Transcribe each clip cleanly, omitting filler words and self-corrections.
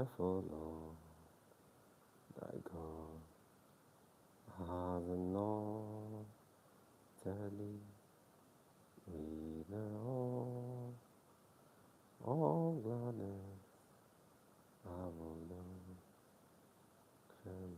Therefore, Lord, thy God has anointed thee with the all gladness I will look him.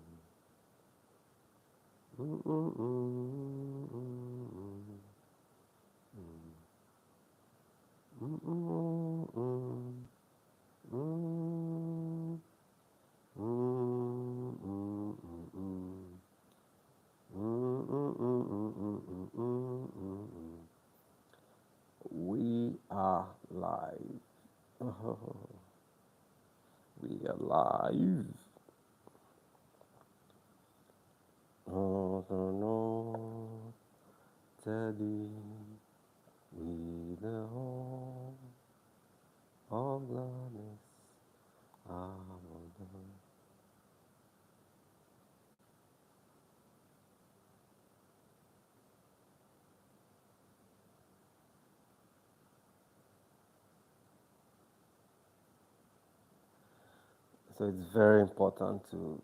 We are live. We are live. Oh, no, Teddy, with the whole of gladness, I will do. So it's very important to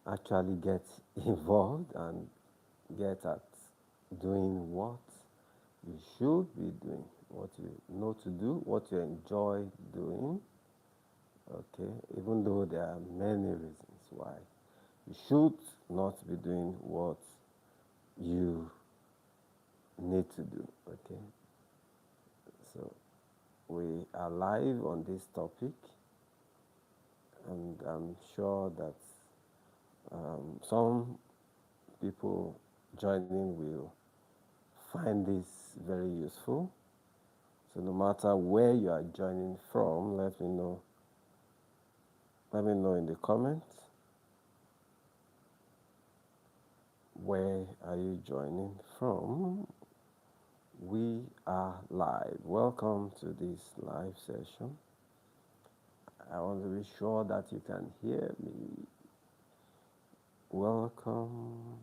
actually get involved and get at doing what you should be doing, what you know to do, what you enjoy doing. Okay, even though there are many reasons why you should not be doing what you need to do. Okay, so we are live on this topic, and I'm sure that some people joining will find this very useful. So no matter where you are joining from, let me know. Let me know in the comments. Where are you joining from? We are live. Welcome to this live session. I want to be sure that you can hear me. Welcome.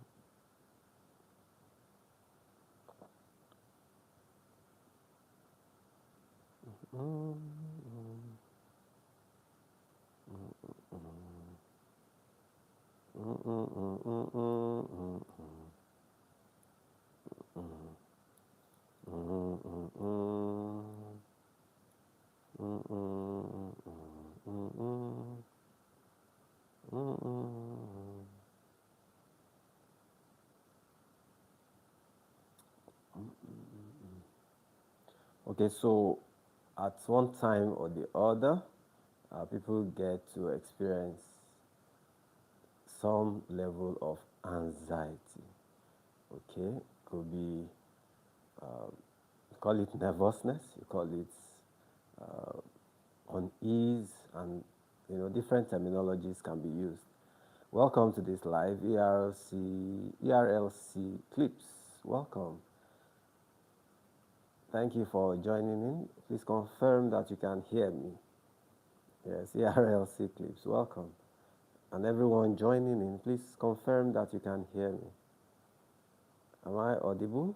Okay, so at one time or the other, people get to experience some level of anxiety. Okay, could be you call it nervousness, you call it unease, and different terminologies can be used. Welcome to this live ERLC clips. Welcome. Thank you for joining in. Please confirm that you can hear me. Yes, ERLC clips. Welcome. And everyone joining in, please confirm that you can hear me. Am I audible?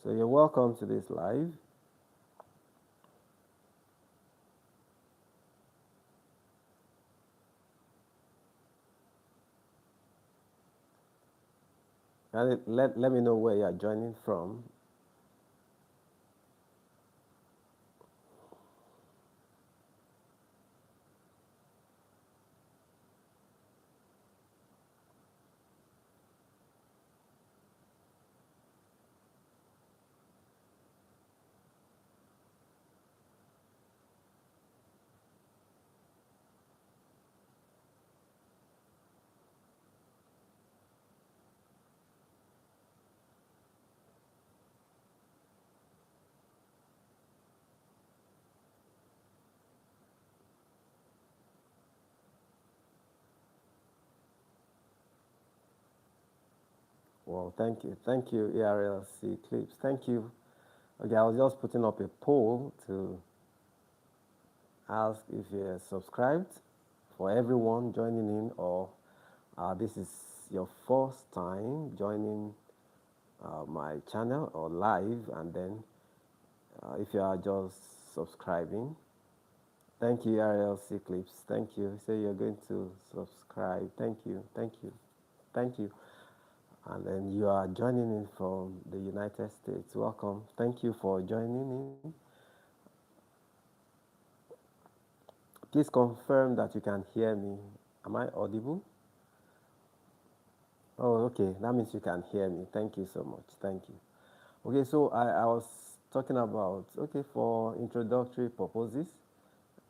So you're welcome to this live. And let me know where you're joining from. Well, thank you, ERLC clips. Thank you. Okay, I was just putting up a poll to ask if you're subscribed for everyone joining in, or this is your first time joining my channel or live, and then if you are just subscribing, thank you, RLC Clips. Thank you. Say you're going to subscribe. Thank you. Thank you. Thank you. And then you are joining in from the United States. Welcome. Thank you for joining in. Please confirm that you can hear me. Am I audible? Oh, okay. That means you can hear me. Thank you so much. Thank you. Okay, so I was talking about, okay, for introductory purposes,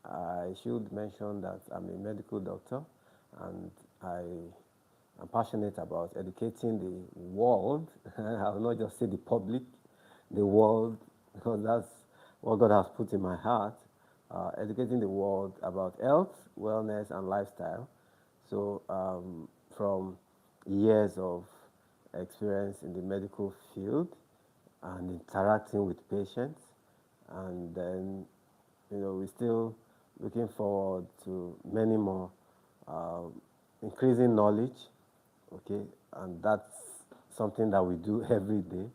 I should mention that I'm a medical doctor and I am passionate about educating the world. I will not just say the public, the world, because that's what God has put in my heart. Educating the world about health, wellness, and lifestyle. So, from years of experience in the medical field and interacting with patients, and then, we're still looking forward to many more um, increasing knowledge, okay, and that's something that we do every day.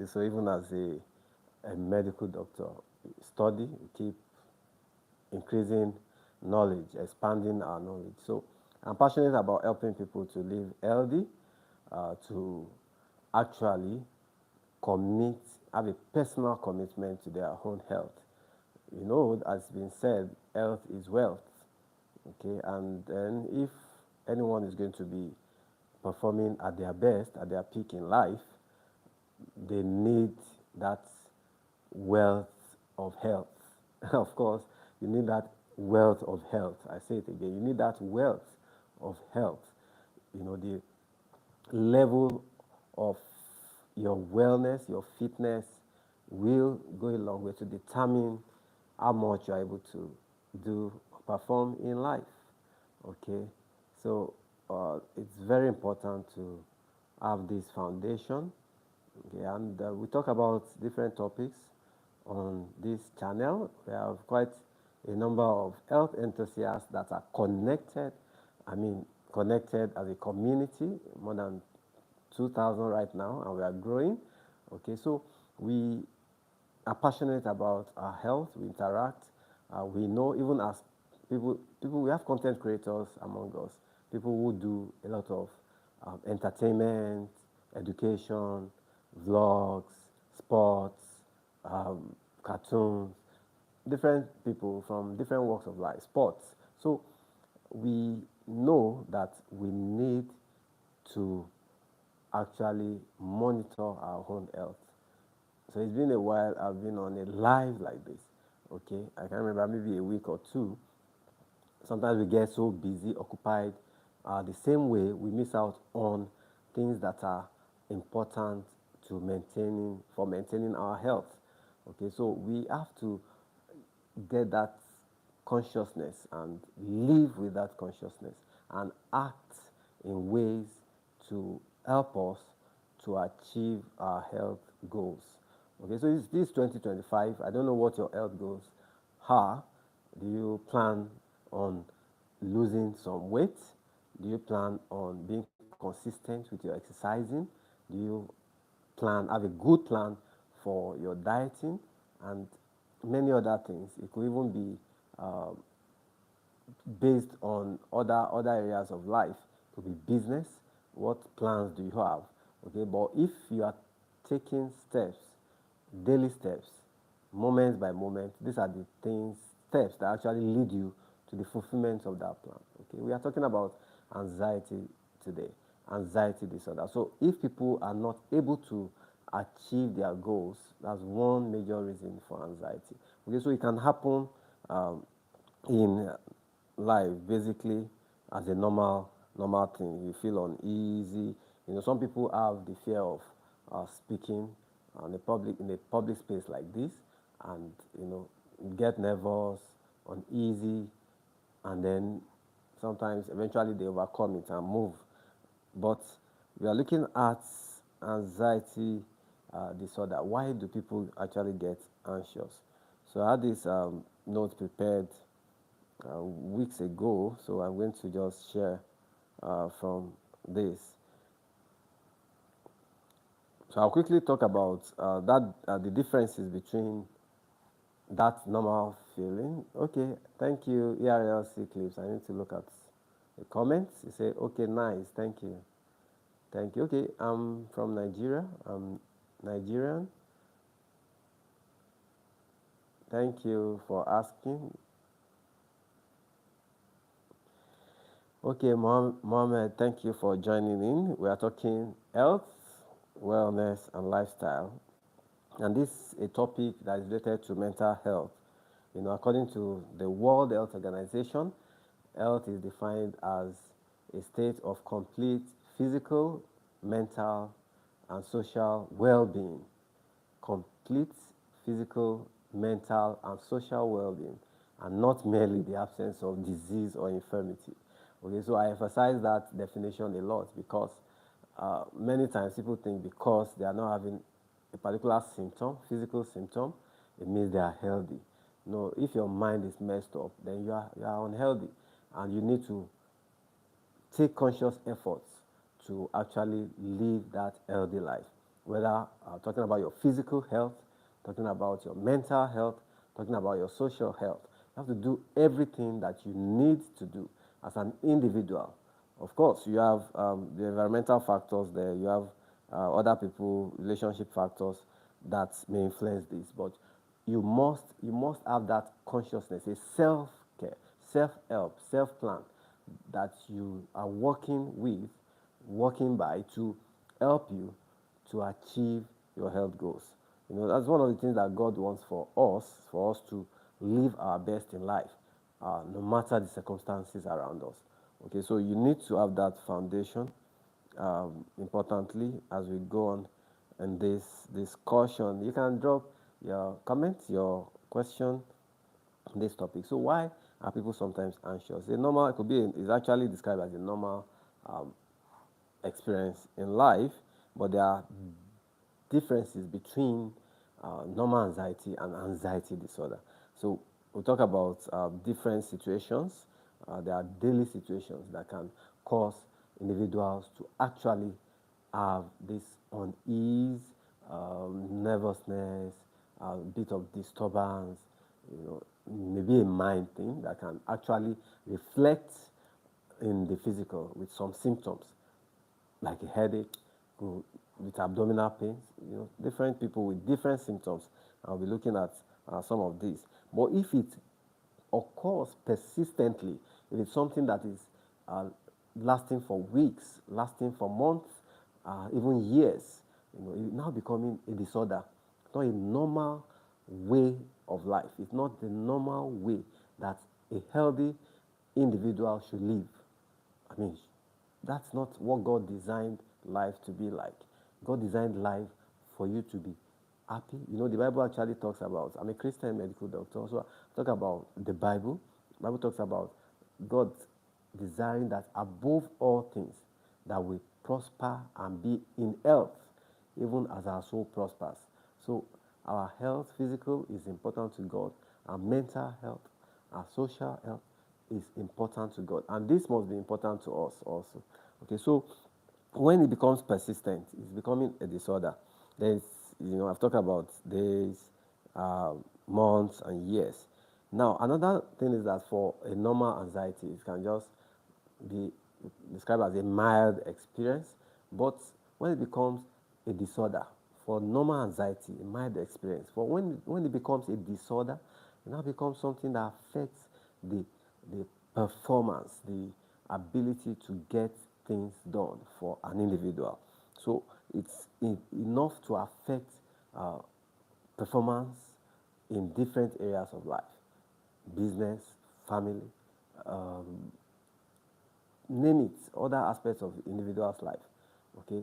So even as a medical doctor, we study, we keep increasing knowledge, expanding our knowledge. So I'm passionate about helping people to live healthy, to actually commit, have a personal commitment to their own health. As been said, health is wealth. Okay, and then if anyone is going to be performing at their best, at their peak in life, they need that wealth of health. Of course, you need that wealth of health. I say it again. You need that wealth of health. The level of your wellness, your fitness will go a long way to determine how much you're able to do, perform in life. Okay, so it's very important to have this foundation. Okay, and we talk about different topics on this channel. We have quite a number of health enthusiasts that are connected. I mean, connected as a community, more than 2,000 right now, and we are growing. Okay, so we are passionate about our health. We interact. We know, even as we have content creators among us, people who do a lot of entertainment, education, vlogs, sports, cartoons, different people from different walks of life, sports. So we know that we need to actually monitor our own health. So it's been a while I've been on a live like this. Okay, I can remember maybe a week or two. Sometimes we get so busy, occupied. The same way we miss out on things that are important to maintaining our health. Okay, so we have to get that consciousness and live with that consciousness and act in ways to help us to achieve our health goals. Okay, so it's this 2025. I don't know what your health goals are. Do you plan on losing some weight? Do you plan on being consistent with your exercising? Do you have a good plan for your dieting and many other things? It could even be based on other areas of life. It could be business. What plans do you have? Okay, but if you are taking steps, daily steps, moments by moment, these are the steps that actually lead you to the fulfillment of that plan. Okay, we are talking about anxiety today, anxiety disorder. So if people are not able to achieve their goals, that's one major reason for anxiety. Okay, so it can happen um, in life basically as a normal thing. You feel uneasy. Some people have the fear of speaking in a public space like this, and get nervous, uneasy, and then sometimes eventually they overcome it and move. But we are looking at anxiety disorder. Why do people actually get anxious? So I had this note prepared weeks ago, so I'm going to just share from this. So I'll quickly talk about the differences between that normal feeling. Okay, thank you, ERLC Clips. I need to look at the comments. You say, okay, nice, thank you. Thank you. Okay, I'm from Nigeria. I'm Nigerian. Thank you for asking. Okay, Mohammed, thank you for joining in. We are talking health, wellness, and lifestyle. And this is a topic that is related to mental health. According to the World Health Organization, health is defined as a state of complete physical, mental, and social well being. Complete physical, mental, and social well being, and not merely the absence of disease or infirmity. Okay, so I emphasize that definition a lot because many times people think because they are not having a particular symptom, physical symptom, it means they are healthy. No, if your mind is messed up, then you are unhealthy, and you need to take conscious efforts to actually live that healthy life. Whether talking about your physical health, talking about your mental health, talking about your social health. You have to do everything that you need to do as an individual. Of course, you have the environmental factors there, you have other people, relationship factors that may influence this, but you must have that consciousness, a self care, self help, self plan that you are working by to help you to achieve your health goals. That's one of the things that God wants for us to live our best in life, no matter the circumstances around us. Okay, so you need to have that foundation. Importantly, as we go on in this discussion, you can drop your comments, your question on this topic. So why are people sometimes anxious? It could be, is actually described as a normal um, experience in life, but there are differences between normal anxiety and anxiety disorder. So we'll talk about different situations. There are daily situations that can cause individuals to actually have this unease, nervousness, a bit of disturbance, maybe a mind thing that can actually reflect in the physical with some symptoms like a headache, with abdominal pains, different people with different symptoms. I'll be looking at some of these. But if it occurs persistently, if it's something that is uh, lasting for weeks, lasting for months, even years, it's now becoming a disorder. It's not a normal way of life. It's not the normal way that a healthy individual should live. I mean, that's not what God designed life to be like. God designed life for you to be happy. The Bible actually talks about, I'm a Christian medical doctor, so I talk about the Bible. The Bible talks about God desiring that above all things that we prosper and be in health, even as our soul prospers. So our health, physical, is important to God. Our mental health, our social health is important to God. And this must be important to us also. Okay, so when it becomes persistent, it's becoming a disorder. There's, I've talked about days, months, and years. Now, another thing is that for a normal anxiety, it can just be described as a mild experience, but when it becomes a disorder, for normal anxiety, a mild experience, for when it becomes a disorder, it now becomes something that affects the performance, the ability to get things done for an individual. So it's enough to affect uh, performance in different areas of life, business, family, um, name it, other aspects of the individual's life. Okay,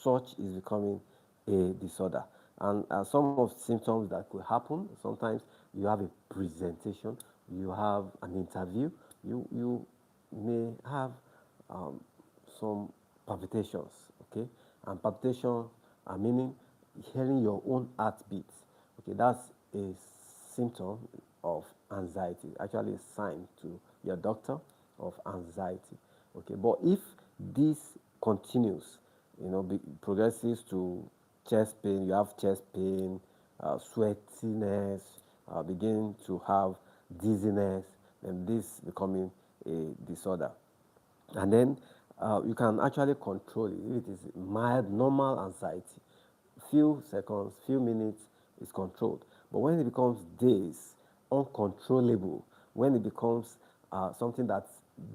such is becoming a disorder. And some of symptoms that could happen, sometimes you have a presentation, you have an interview, you may have um, some palpitations, okay? And palpitation, meaning hearing your own heartbeat. Okay, that's a symptom of anxiety, actually a sign to your doctor of anxiety. Okay, but if this continues, progresses to chest pain. You have chest pain, sweatiness, begin to have dizziness, and this becoming a disorder. And then you can actually control it. If it is mild, normal anxiety, few seconds, few minutes is controlled. But when it becomes days, uncontrollable, when it becomes something that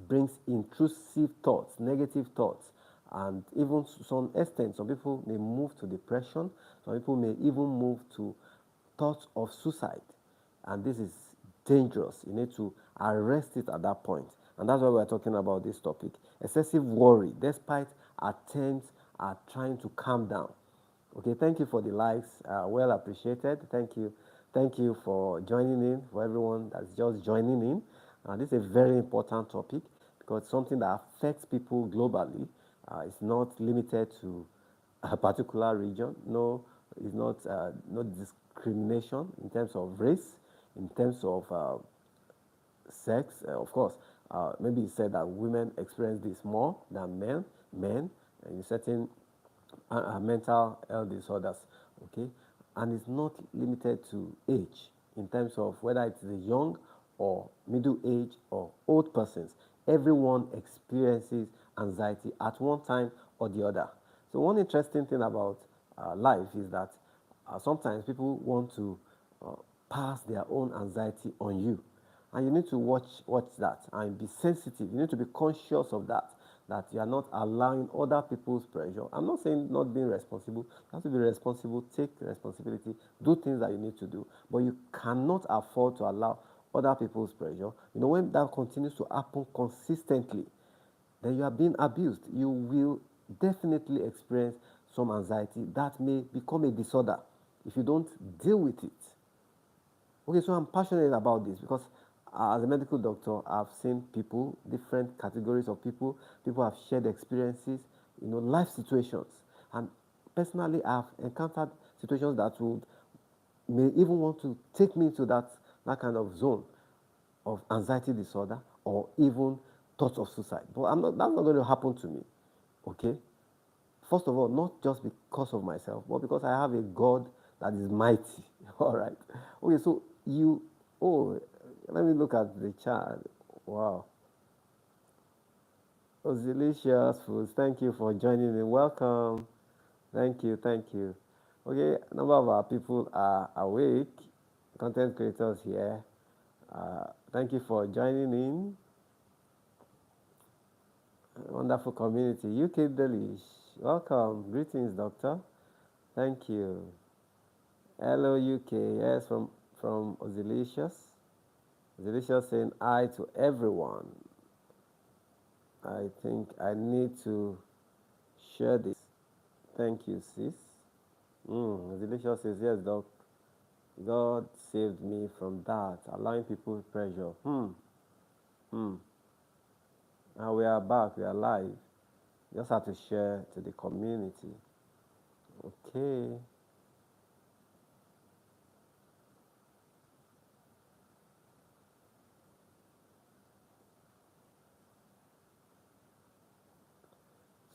brings intrusive thoughts, negative thoughts, and even to some extent, some people may move to depression, some people may even move to thoughts of suicide. And this is dangerous. You need to arrest it at that point. And that's why we're talking about this topic. Excessive worry, despite attempts at trying to calm down. Okay, thank you for the likes. Well appreciated. Thank you. Thank you for joining in, for everyone that's just joining in. This is a very important topic because something that affects people globally. It's not limited to a particular region. No, it's not discrimination in terms of race, in terms of sex. Of course, maybe it said that women experience this more than men, in certain mental health disorders. Okay, and it's not limited to age in terms of whether it's the young or middle age or old persons. Everyone experiences anxiety at one time or the other. So one interesting thing about life is that sometimes people want to uh, pass their own anxiety on you, and you need to watch that and be sensitive. You need to be conscious of that you are not allowing other people's pressure. I'm not saying not being responsible. You have to be responsible, take responsibility, do things that you need to do, but you cannot afford to allow other people's pressure. When that continues to happen consistently, then you are being abused. You will definitely experience some anxiety that may become a disorder if you don't deal with it. Okay, so I'm passionate about this because as a medical doctor, I've seen people, different categories of people. People have shared experiences, life situations. And personally, I've encountered situations that would may even want to take me to that kind of zone of anxiety disorder or even thoughts of suicide. But that's not going to happen to me. Okay? First of all, not just because of myself, but because I have a God that is mighty. All right. Okay, so let me look at the chat. Wow. Delicious Foods, thank you for joining in. Welcome. Thank you, thank you. Okay, a number of our people are awake, content creators here. Thank you for joining in. Wonderful community. UK Delish, welcome. Greetings, doctor. Thank you. Hello, UK. Yes, from Ozilicious. Ozilicious saying hi to everyone. I think I need to share this. Thank you, sis. Ozilicious says, yes, doc. God saved me from that, allowing people pressure. And we are back, we are live. Just have to share to the community. Okay.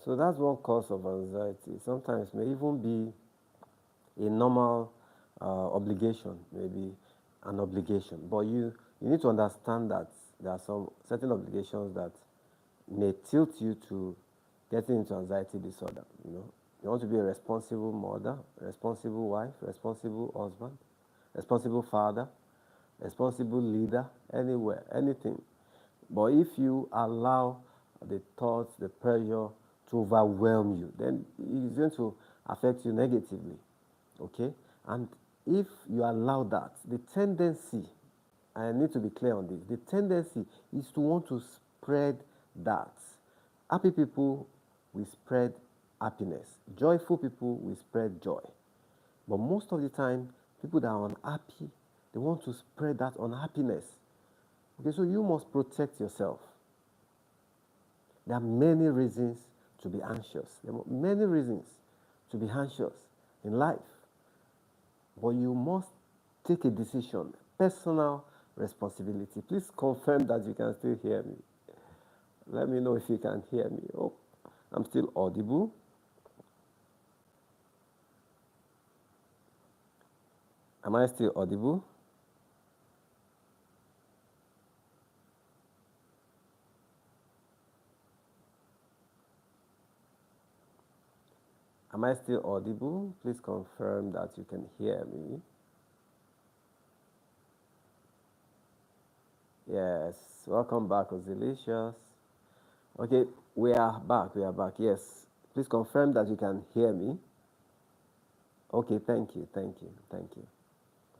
So that's one cause of anxiety. Sometimes may even be a normal obligation, maybe an obligation. But you need to understand that there are some certain obligations that may tilt you to getting into anxiety disorder. You want to be a responsible mother, responsible wife, responsible husband, responsible father, responsible leader, anywhere, anything. But if you allow the thoughts, the pressure to overwhelm you, then it's going to affect you negatively. Okay? And if you allow that, the tendency, I need to be clear on this, the tendency is to want to spread that. Happy people will spread happiness. Joyful people will spread joy. But most of the time, people that are unhappy, they want to spread that unhappiness. Okay, so you must protect yourself. There are many reasons to be anxious. There are many reasons to be anxious in life. But you must take a decision, personal responsibility. Please confirm that you can still hear me. Let me know if you can hear me. Oh, I'm still audible. Am I still audible? Am I still audible? Please confirm that you can hear me. Yes. Welcome back, Ozilicious. Okay, we are back. We are back. Yes. Please confirm that you can hear me. Okay, thank you. Thank you. Thank you.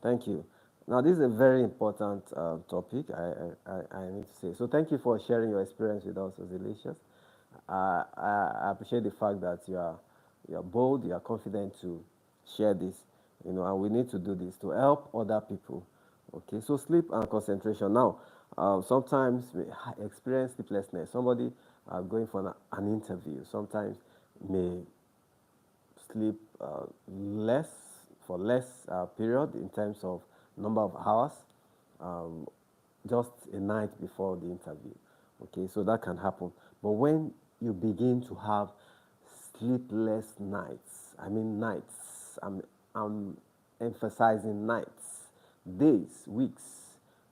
Thank you. Now, this is a very important topic, I need to say. So, thank you for sharing your experience with us, Ozilicious. I appreciate the fact that you are bold, you are confident to share this, and we need to do this to help other people. Okay, so sleep and concentration. Now, sometimes we experience sleeplessness. Somebody going for an interview sometimes may sleep less for less period in terms of number of hours, um, just a night before the interview. Okay, so that can happen. But when you begin to have sleepless nights, I mean nights, I'm emphasizing nights, days, weeks,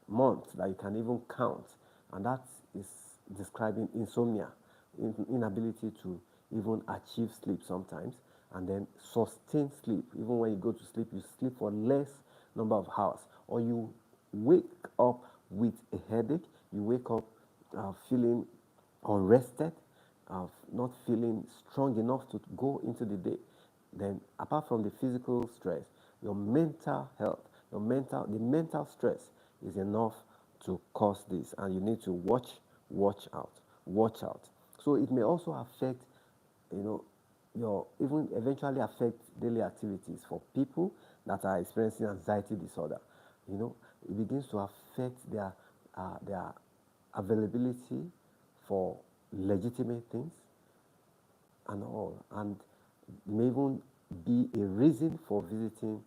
months that you can even count, and that is describing insomnia, inability to even achieve sleep sometimes, and then sustain sleep. Even when you go to sleep, you sleep for less number of hours, or you wake up with a headache, you wake up feeling unrested, not feeling strong enough to go into the day. Then, apart from the physical stress, your mental health, the mental stress is enough to cause this, and you need to watch out, watch out. So it may also affect, you know, your even eventually affect daily activities for people that are experiencing anxiety disorder. It begins to affect their availability for legitimate things and all, and may even be a reason for visiting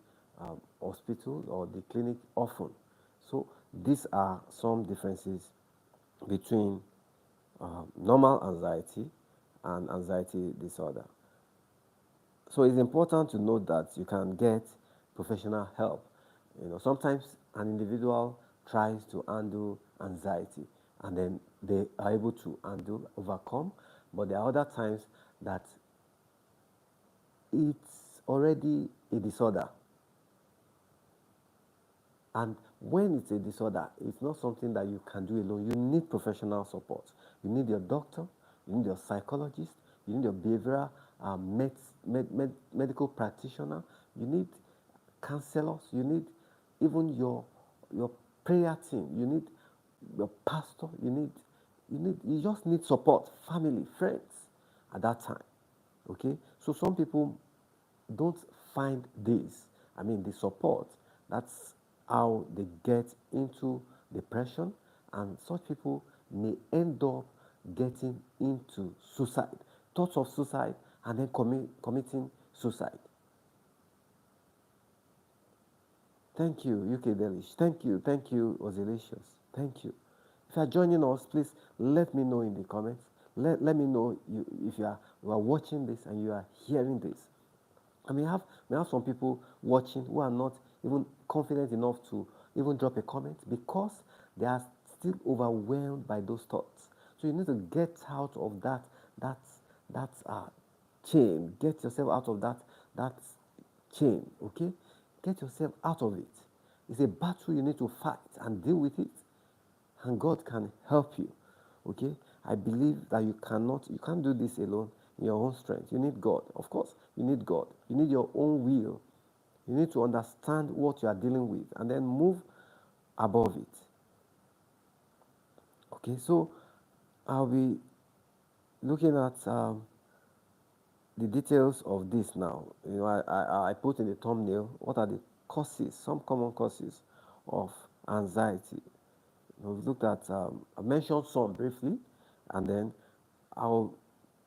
hospital or the clinic often. So these are some differences between normal anxiety and anxiety disorder. So it's important to note that you can get professional help. Sometimes an individual tries to handle anxiety and then they are able to handle, overcome, but there are other times that it's already a disorder. And when it's a disorder, it's not something that you can do alone. You need professional support. You need your doctor, you need your psychologist, you need your behavioral medical practitioner, you need counselors, you need even your prayer team, you need your pastor, you just need support, family, friends at that time. Okay? So some people don't find this, I mean, the support. That's how they get into depression, and such people may end up getting into suicide, thoughts of suicide, and then committing suicide. Thank you, UK Delish. Thank you, Ozilicious. Thank you. If you are joining us, please let me know in the comments. Let me know if you are watching this and you are hearing this. I may have some people watching who are not even confident enough to even drop a comment because they are still overwhelmed by those thoughts. So you need to get out of that that chain. Get yourself out of that chain. Okay, get yourself out of it. It's a battle you need to fight and deal with it, and God can help you. Okay? I believe that you can't do this alone in your own strength. You need God. Of course, you need God. You need your own will. You need to understand what you are dealing with and then move above it. Okay, so I'll be looking at the details of this now. I put in the thumbnail what are the causes, some common causes of anxiety. We've looked at, I mentioned some briefly, and then I'll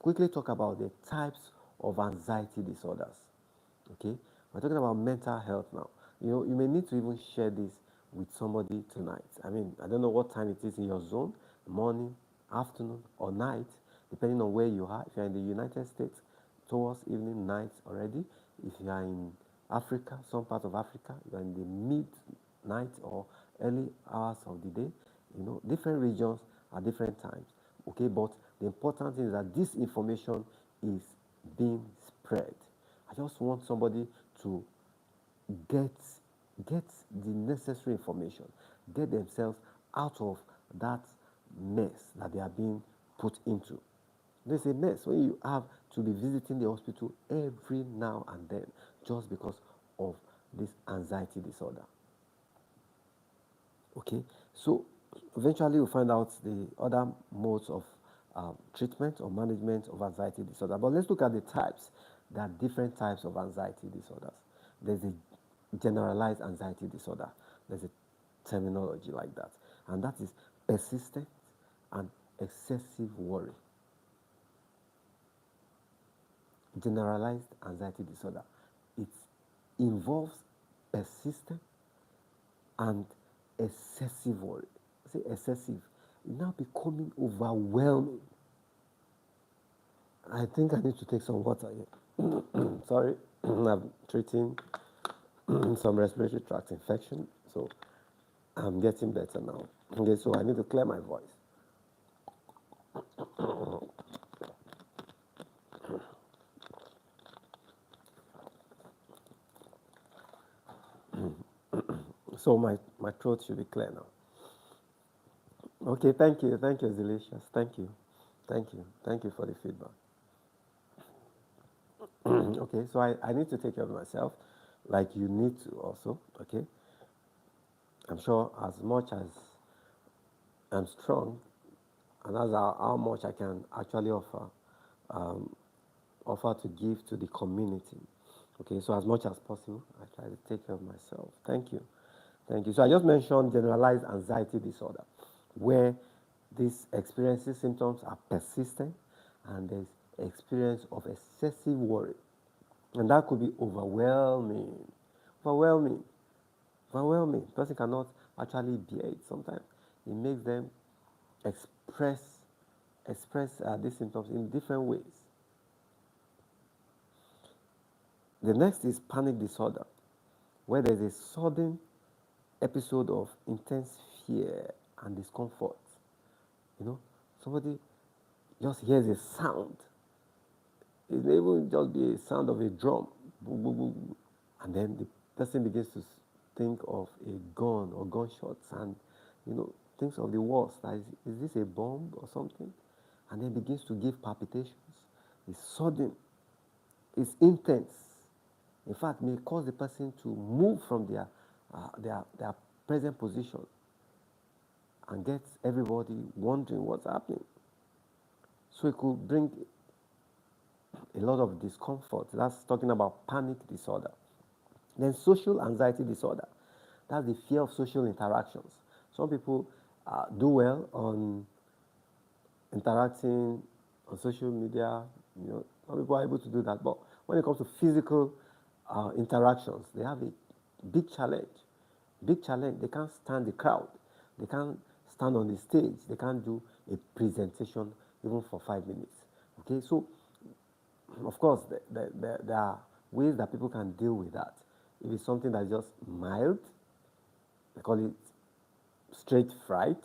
quickly talk about the types of anxiety disorders. Okay, we're talking about mental health now. You may need to even share this with somebody tonight. I mean, I don't know what time it is in your zone, morning, afternoon, or night, depending on where you are. If you're in the United States, towards evening, night already. If you are in Africa, some part of Africa, you are in the midnight or early hours of the day. Different regions at different times. Okay, but the important thing is that this information is being spread. I just want somebody to get get the necessary information, get themselves out of that mess that they are being put into. There's a mess when you have to be visiting the hospital every now and then just because of this anxiety disorder. Okay, so eventually we'll find out the other modes of treatment or management of anxiety disorder. But let's look at the types. There are different types of anxiety disorders. There's a generalized anxiety disorder. There's a terminology like that. And that is persistent and excessive worry. Generalized anxiety disorder. It involves persistent and excessive worry. Say excessive. It now becoming overwhelming. I think I need to take some water here. Sorry, I'm treating some respiratory tract infection, so I'm getting better now. Okay, so I need to clear my voice. So my throat should be clear now. Okay, thank you, Delicious. Thank you for the feedback. Okay, so I need to take care of myself, like you need to also. Okay, I'm sure as much as I'm strong, and that's how much I can actually um, offer to give to the community. Okay, so as much as possible, I try to take care of myself. Thank you. Thank you. So I just mentioned generalized anxiety disorder, where these experiences symptoms are persistent and there's experience of excessive worry. And that could be overwhelming. Overwhelming. Overwhelming. The person cannot actually bear it sometimes. It makes them express these symptoms in different ways. The next is panic disorder, where there's a sudden episode of intense fear and discomfort. Somebody just hears a sound. It may even just be a sound of a drum, boom, boom, boom, and then the person begins to think of a gun or gunshots, and thinks of the worst. Is this a bomb or something? And then begins to give palpitations. It's sudden. It's intense. In fact, may cause the person to move from their present position and get everybody wondering what's happening. So it could bring a lot of discomfort. That's talking about panic disorder. Then social anxiety disorder. That's the fear of social interactions. Some people do well on interacting on social media. Some people are able to do that. But when it comes to physical interactions, they have a big challenge. Big challenge. They can't stand the crowd. They can't stand on the stage. They can't do a presentation even for 5 minutes. Okay, so of course, there are ways that people can deal with that. If it's something that's just mild, they call it straight fright,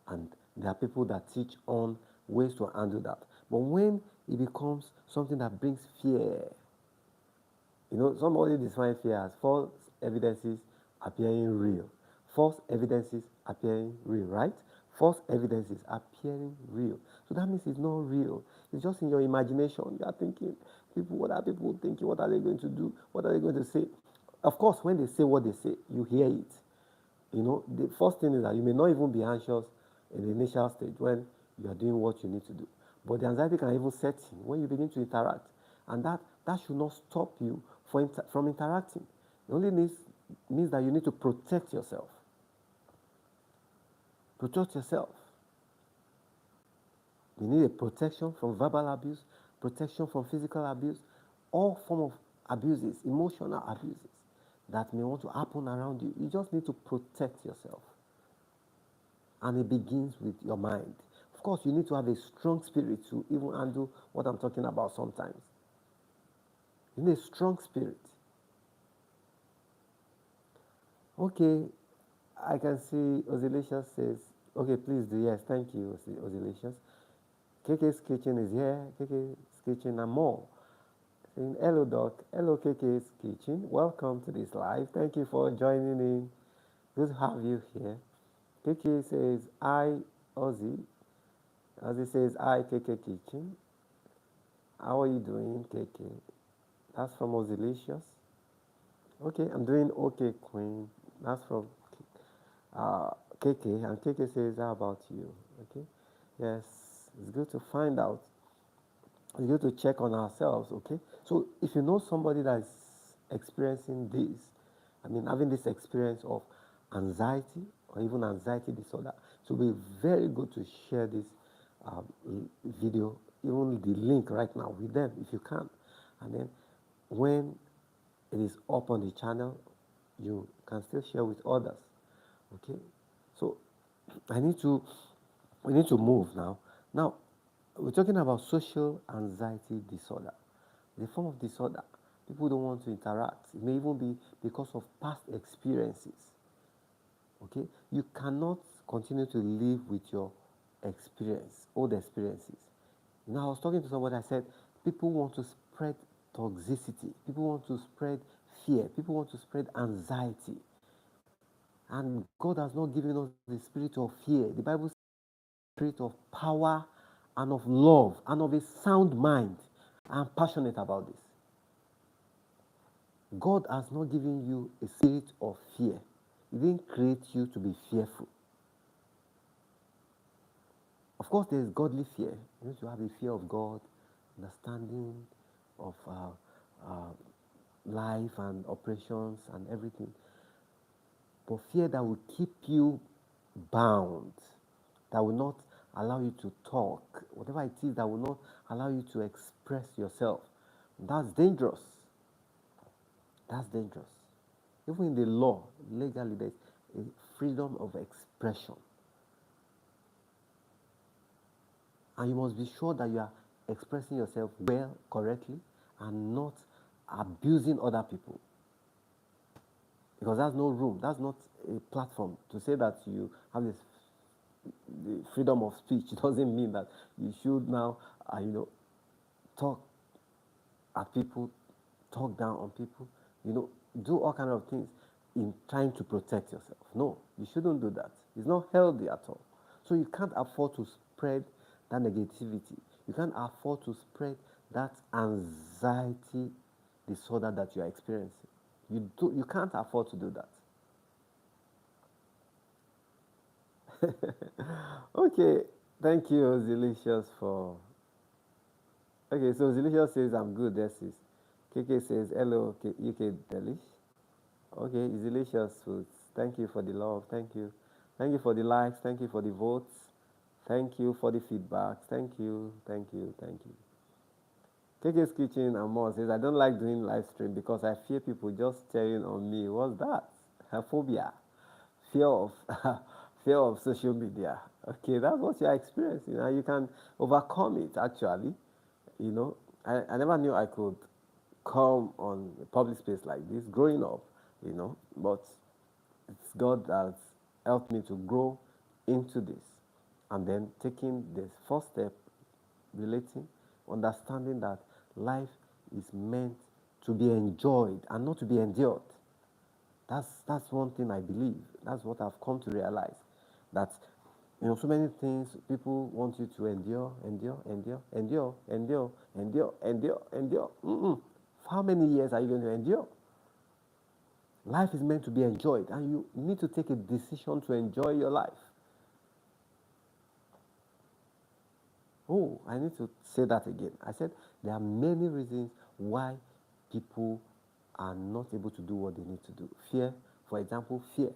and there are people that teach on ways to handle that. But when it becomes something that brings fear, somebody defines fear as false evidences appearing real. False evidences appearing real, right? False evidences appearing real. So that means it's not real. It's just in your imagination. You are thinking, what are people thinking? What are they going to do? What are they going to say? Of course, when they say what they say, you hear it. The first thing is that you may not even be anxious in the initial stage when you are doing what you need to do. But the anxiety can even set in when you begin to interact. And that should not stop you from interacting. It only means that you need to protect yourself. Protect yourself. You need a protection from verbal abuse, protection from physical abuse, all form of abuses, emotional abuses that may want to happen around you. You just need to protect yourself. And it begins with your mind. Of course, you need to have a strong spirit to even handle what I'm talking about sometimes. You need a strong spirit. Okay, I can see Ozilicious says, okay, please do. Yes, thank you, Ozilicious. KK's Kitchen is here. KK's Kitchen and more. Saying, hello, Doc. Hello, KK's Kitchen. Welcome to this live. Thank you for joining in. Good to have you here. KK says, hi, Ozzy. Ozzy says, hi, KK Kitchen. How are you doing, KK? That's from Ozilicious. Okay, I'm doing okay, Queen. That's from KK. And KK says, how about you? Okay. Yes, it's good to find out. It's good to check on ourselves, okay? So if you know somebody that is experiencing this, I mean, having this experience of anxiety or even anxiety disorder, it will be very good to share this um, video, even the link right now with them if you can. And then when it is up on the channel, you can still share with others, okay? So I need to, we need to move now. Now, we're talking about social anxiety disorder. The form of disorder, people don't want to interact. It may even be because of past experiences. Okay? You cannot continue to live with your experience, old experiences. You know, I was talking to somebody, I said, people want to spread toxicity, people want to spread fear, people want to spread anxiety. And God has not given us the spirit of fear. The Bible says, spirit of power and of love and of a sound mind. I'm passionate about this. God has not given you a spirit of fear. He didn't create you to be fearful. Of course, there is godly fear. You need to have a fear of God, understanding of life and operations and everything. But fear that will keep you bound, that will not allow you to talk, whatever it is that will not allow you to express yourself, that's dangerous. That's dangerous. Even in the law, legally, there's a freedom of expression. And you must be sure that you are expressing yourself well, correctly, and not abusing other people. Because that's no room, that's not a platform to say that you have this the freedom of speech. It doesn't mean that you should now, talk at people, talk down on people, do all kind of things in trying to protect yourself. No, you shouldn't do that. It's not healthy at all. So you can't afford to spread that negativity. You can't afford to spread that anxiety disorder that you are experiencing. You can't afford to do that. Okay, thank you, Delicious, for. Okay, so Delicious says I'm good. This is. KK says hello, UK Delish. Okay, it's Delicious Foods. Thank you for the love. Thank you for the likes. Thank you for the votes. Thank you for the feedback. Thank you, thank you, thank you. KK's Kitchen and more says I don't like doing live stream because I fear people just staring on me. What's that? Phobia, fear of fear of social media. Okay, that's what you're experiencing, and you can overcome it. Actually, you know, I never knew I could come on a public space like this growing up, but it's God that helped me to grow into this, and then taking the first step, relating, understanding that life is meant to be enjoyed and not to be endured. That's one thing I believe. That's what I've come to realize. That so many things people want you to endure, endure, endure, endure, endure, endure, endure, endure. How many years are you going to endure? Life is meant to be enjoyed, and you need to take a decision to enjoy your life. Oh, I need to say that again. I said there are many reasons why people are not able to do what they need to do. Fear, for example, fear.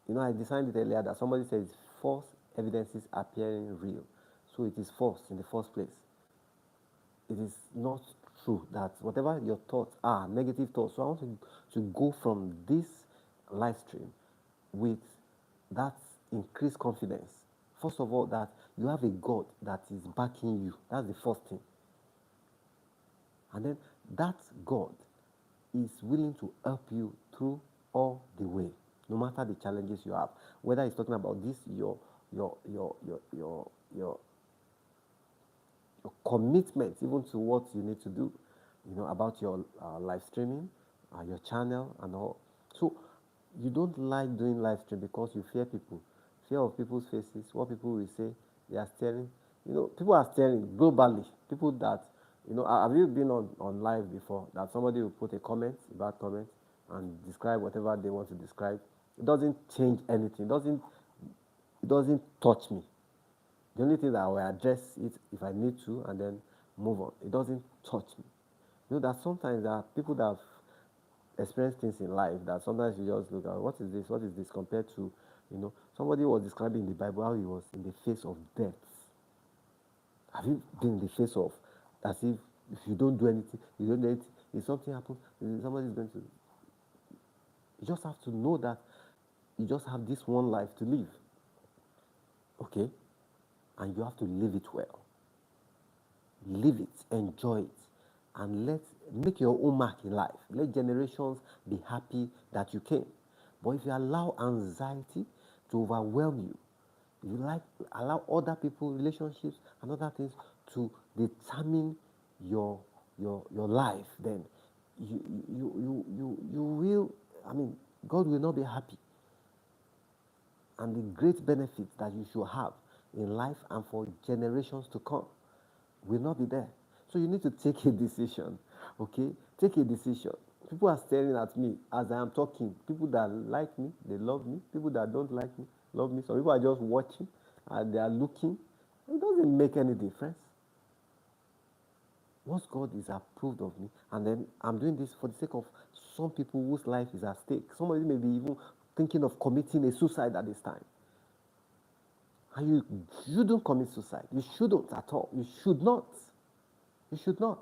I designed it earlier that somebody says false evidences appearing real. So it is false in the first place. It is not true that whatever your thoughts are, negative thoughts. So I want to go from this live stream with that increased confidence. First of all, that you have a God that is backing you. That's the first thing. And then that God is willing to help you through all the way, no matter the challenges you have. Whether it's talking about this, your your your your your your commitment even to what you need to do, about your live streaming, your channel and all. So you don't like doing live stream because you fear of people's faces, what people will say. They are staring. People are staring globally. People that, have you been on live before that somebody will put a comment, a bad comment, and describe whatever they want to describe? It doesn't change anything. It doesn't touch me. The only thing that I will address it if I need to and then move on. It doesn't touch me. That sometimes there are people that have experienced things in life that sometimes you just look at, what is this? What is this compared to, somebody was describing in the Bible how he was in the face of death. Have you been in the face of, as if you don't do anything, if something happens, somebody is going to, you just have to know that you just have this one life to live. Okay? And you have to live it well. Live it, enjoy it, and make your own mark in life. Let generations be happy that you came. But if you allow anxiety to overwhelm you, allow other people, relationships, and other things to determine your life, then you will. God will not be happy. And the great benefits that you should have in life and for generations to come will not be there. So you need to take a decision, okay? Take a decision. People are staring at me as I am talking. People that like me, they love me. People that don't like me, love me. Some people are just watching and they are looking. It doesn't make any difference. Once God is approved of me, and then I'm doing this for the sake of some people whose life is at stake. Somebody may be even thinking of committing a suicide at this time. And you shouldn't commit suicide. You shouldn't at all. You should not. You should not.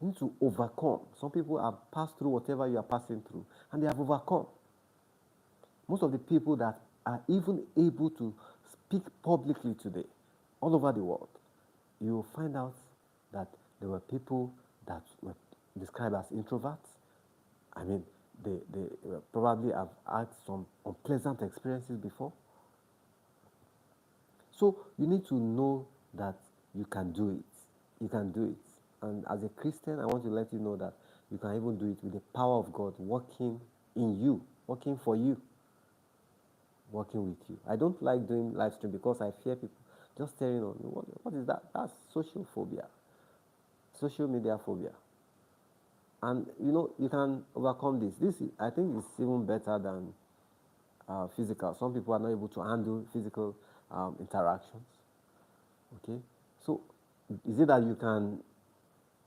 You need to overcome. Some people have passed through whatever you are passing through, and they have overcome. Most of the people that are even able to speak publicly today, all over the world, you will find out that there were people that were described as introverts. They probably have had some unpleasant experiences before. So you need to know that you can do it. You can do it. And as a Christian, I want to let you know that you can even do it with the power of God working in you, working for you, working with you. I don't like doing live stream because I fear people just staring on me. What is that? That's social phobia, social media phobia. And you can overcome this. I think, is even better than physical. Some people are not able to handle physical interactions. Okay, so is it that you can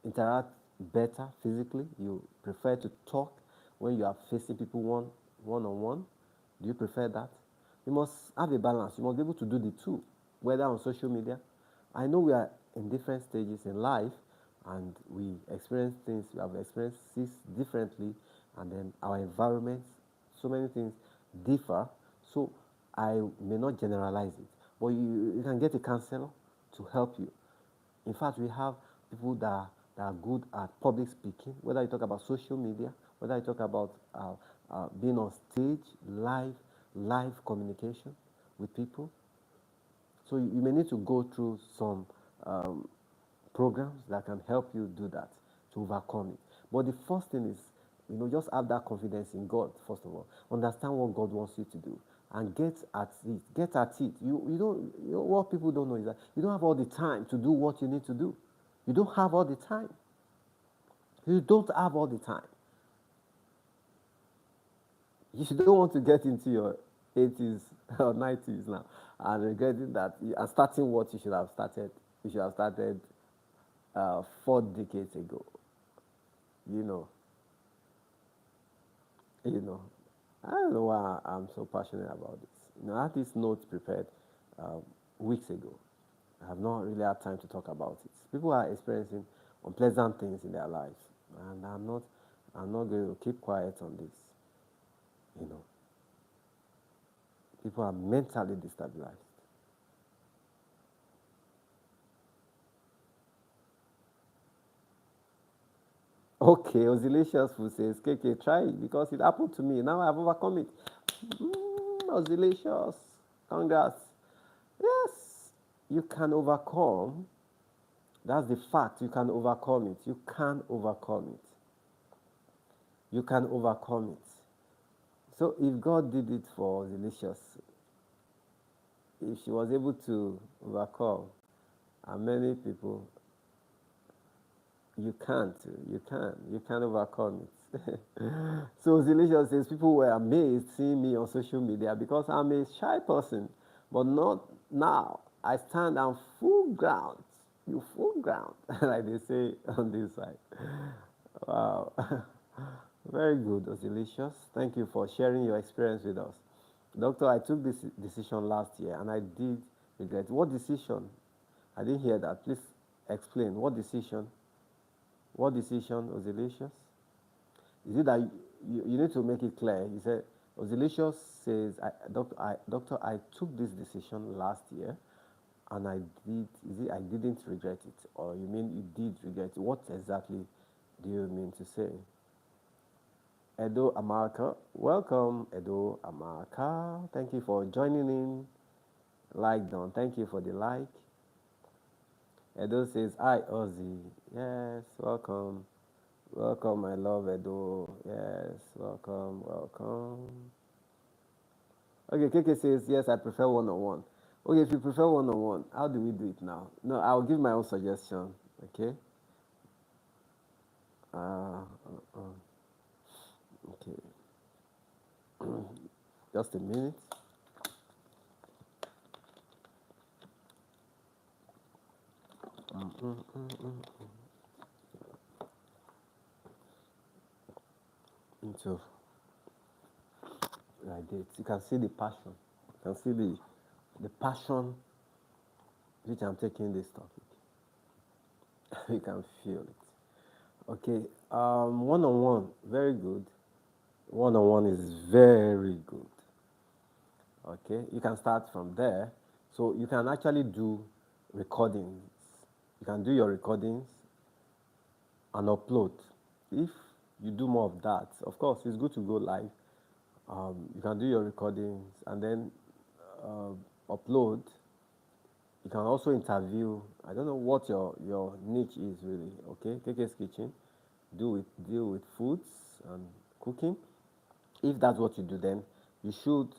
interact better physically? You prefer to talk when you are facing people one on one? Do you prefer that? You must have a balance. You must be able to do the two, whether on social media. I know we are in different stages in life, and we experience things. We have experienced this differently, and then our environments, so many things differ. So I may not generalize it, but you can get a counselor to help you. In fact, we have people that are good at public speaking, whether you talk about social media, whether you talk about being on stage, live communication with people. So you may need to go through some programs that can help you do that, to overcome it. But the first thing is, just have that confidence in God, first of all. Understand what God wants you to do and get at it. Get at it. You don't, what people don't know is that you don't have all the time to do what you need to do. You don't have all the time. You don't have all the time. You don't want to get into your 80s or 90s now and regretting that you are starting what you should have started. You should have started 4 decades ago. You know. You know. I don't know why I'm so passionate about this. I had this note prepared um, weeks ago. I have not really had time to talk about it. People are experiencing unpleasant things in their lives, and I'm not going to keep quiet on this. You know, People are mentally destabilized. Okay, Oscillations Food says, KK, try it because it happened to me. Now I've overcome it. Oscillations. Congrats. Yes, you can overcome. That's the fact. You can overcome it. You can overcome it. You can overcome it. So if God did it for Delicious, if she was able to overcome, and many people, you can't. You can overcome it. So Delicious says people were amazed seeing me on social media because I'm a shy person, but not now. I stand on full ground. You full ground, like they say on this side. Wow. Very good, Delicious. Thank you for sharing your experience with us. Doctor, I took this decision last year and I did regret. What decision? I didn't hear that. Please explain. What decision? What decision, Delicious? Is it that you need to make it clear? You said, Delicious says, Doctor, I took this decision last year and I did, is it I didn't regret it? Or you mean you did regret it? What exactly do you mean to say? Edo Amaka, welcome, Edo Amaka. Thank you for joining in. Like done. Thank you for the like. Edo says, hi, Ozzy. Yes, welcome. Welcome, my love, Edo. Yes, welcome, welcome. Okay, KK says, yes, I prefer one on one. Okay, if you prefer one on one, how do we do it now? No, I'll give my own suggestion. Okay? Uh, uh, okay. Just a minute. Into like this. You can see the passion. You can see the passion which I'm taking this topic. You can feel it. Okay. One on one, very good. One on one is very good. Okay. You can start from there. So you can actually do recordings. You can do your recordings and upload. If you do more of that, of course, it's good to go live. You can do your recordings and then upload. You can also interview. I don't know what your niche is really. Okay, KK's Kitchen. Deal with foods and cooking. If that's what you do, then you should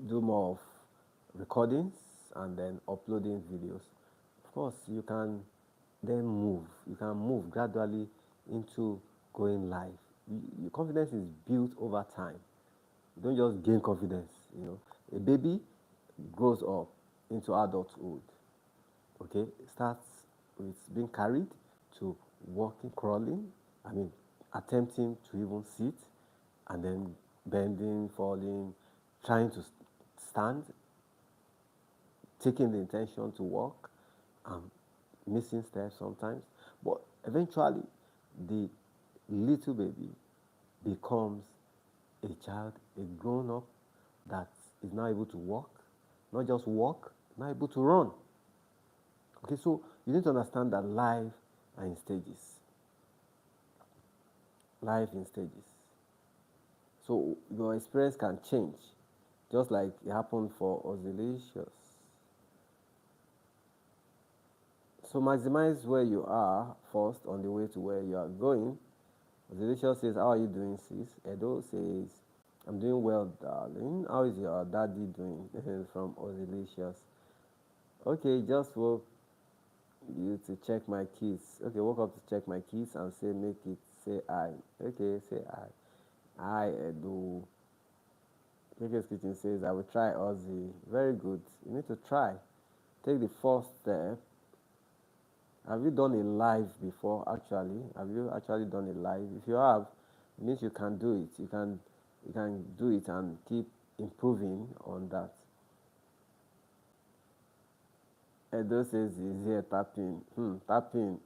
do more of recordings and then uploading videos. Of course, you can then move. You can move gradually into going live. Your confidence is built over time. You don't just gain confidence. A baby grows up into adulthood. Okay, it starts with being carried to walking, crawling. I mean, attempting to even sit, and then bending, falling, trying to stand, taking the intention to walk, missing steps sometimes. But eventually, the little baby becomes a child, a grown up that is now able to walk, not just walk, now able to run. Okay, so you need to understand that life are in stages. Life in stages. So your experience can change, just like it happened for Oscillations. So maximize where you are first on the way to where you are going. Oscillations says, how are you doing, sis? Edo says, I'm doing well, darling. How is your daddy doing? From Oscillations. Okay, just woke you to check my keys. Okay, woke up to check my keys and say, make it say I. Okay, say I, Edo. KK's Kitchen says, I will try Ozzy. Very good. You need to try. Take the first step. Have you done a live before, actually? Have you actually done a live? If you have, it means you can do it. You can do it and keep improving on that. Edo says he's here tapping. Tapping.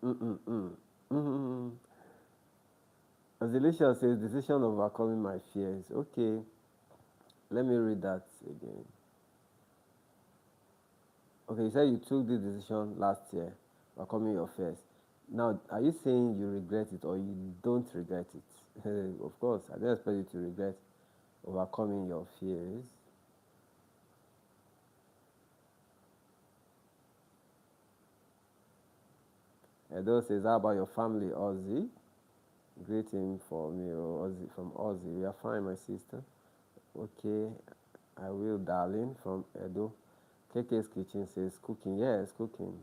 Azilicia says, decision of overcoming my fears. Okay, let me read that again. Okay, you said you took this decision last year, overcoming your fears. Now, are you saying you regret it or you don't regret it? Of course, I don't expect you to regret overcoming your fears. Edo says, how about your family, Ozzy? Greeting for me, Ozzy, from Ozzy. We are fine, my sister. Okay, I will, darling, from Edo. KK's Kitchen says, cooking. Yes, cooking.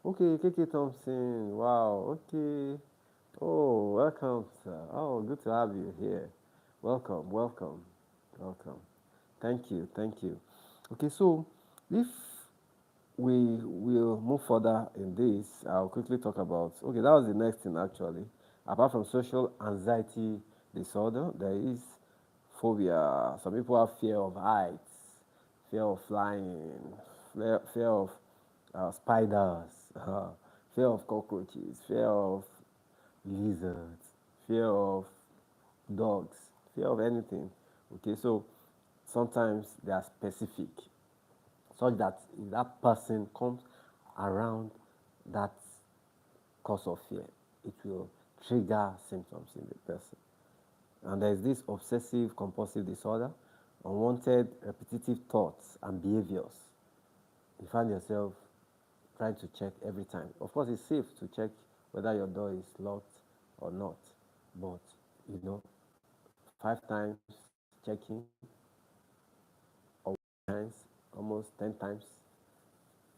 Okay, KK Thompson. Wow, okay. Oh, welcome, sir. Oh, good to have you here. Welcome, welcome, welcome. Thank you, thank you. Okay, so if we will move further in this, I'll quickly talk about. Okay, that was the next thing actually. Apart from social anxiety disorder, there is phobia. Some people have fear of heights, fear of flying, fear of spiders, fear of cockroaches, fear of lizards, fear of dogs, fear of anything. Okay, so sometimes they are specific, such that if that person comes around that cause of fear, it will trigger symptoms in the person. And there's this obsessive compulsive disorder, unwanted repetitive thoughts and behaviors. You find yourself trying to check every time. Of course, it's safe to check whether your door is locked or not, but you know, 5 times checking or times, almost 10 times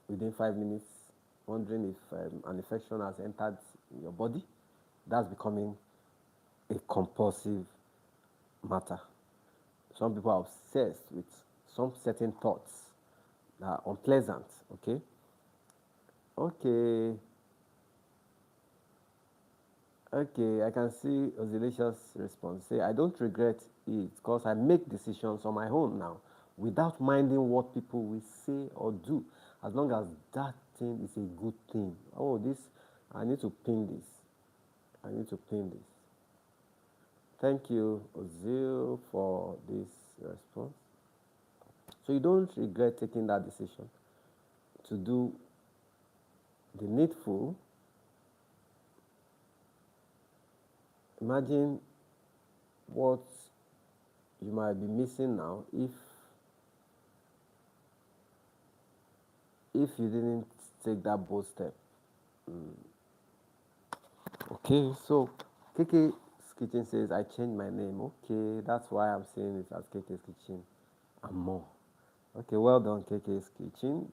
within 5 minutes, wondering if an infection has entered your body, that's becoming a compulsive matter. Some people are obsessed with some certain thoughts that are unpleasant. Okay, okay, okay. I can see Ozilicious response. Say, I don't regret it because I make decisions on my own now without minding what people will say or do, as long as that thing is a good thing. Oh, this, I need to pin this. I need to pin this. Thank you, Ozil, for this response. So you don't regret taking that decision to do the needful. Imagine what you might be missing now if you didn't take that bold step. Okay, so KK's Kitchen says I changed my name. Okay, that's why I'm saying it as KK's Kitchen and more. Okay, well done, KK's Kitchen.